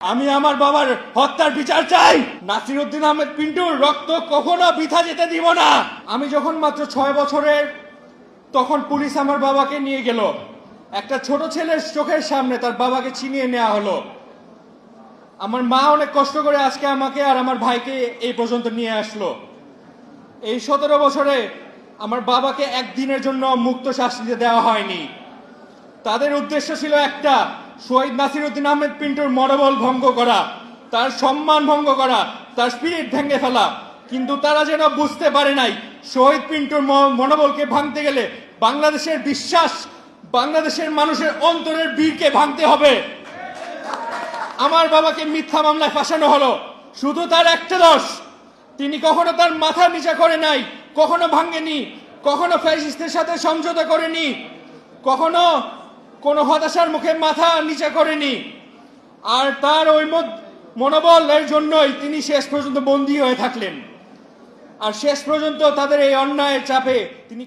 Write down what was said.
আমি আমার বাবার হত্যার বিচার চাই। নাসিরউদ্দিন আহমেদ পিন্টুর রক্ত কখনো বৃথা যেতে দিব না। আমি যখন মাত্র 6 বছরের, তখন পুলিশ আমার বাবাকে নিয়ে গেল। একটা ছোট ছেলের চোখের সামনে তার বাবাকে ছিনিয়ে নেওয়া হলো। আমার মা অনেক কষ্ট করে আজকে আমাকে আর আমার ভাইকে এই পর্যন্ত নিয়ে আসলো। এই 17 বছরে আমার বাবাকে একদিনের জন্য মুক্ত শ্বাস নিতে দেওয়া হয়নি। তাদের উদ্দেশ্য ছিল একটা, শহীদ নাসিরউদ্দিন আহমেদ পিন্টুর মনোবল ভঙ্গ করা, তার সম্মান ভঙ্গ করা, তার স্পিরিট ভেঙে ফেলা। কিন্তু তারা যেন বুঝতে পারে নাই, শহীদ পিন্টুর মনোবলকে ভাঙতে গেলে বাংলাদেশের বিশ্বাস, বাংলাদেশের মানুষের অন্তরের বীরকে ভাঙতে হবে। আমার বাবাকে মিথ্যা মামলায় ফাঁসানো হলো, শুধু তার একটা দোষ, তিনি কখনো তার মাথা নিচা করে নাই, কখনো ভাঙেনি, কখনো ফ্যাসিস্টের সাথে সমঝোতা করেনি, কখনো কোনো হতাশার মুখে মাথা নিচা করেনি। আর তার ওই মনোবলের জন্যই তিনি শেষ পর্যন্ত বন্দী হয়ে থাকলেন। আর শেষ পর্যন্ত তাদের এই অন্যায়ের চাপে তিনি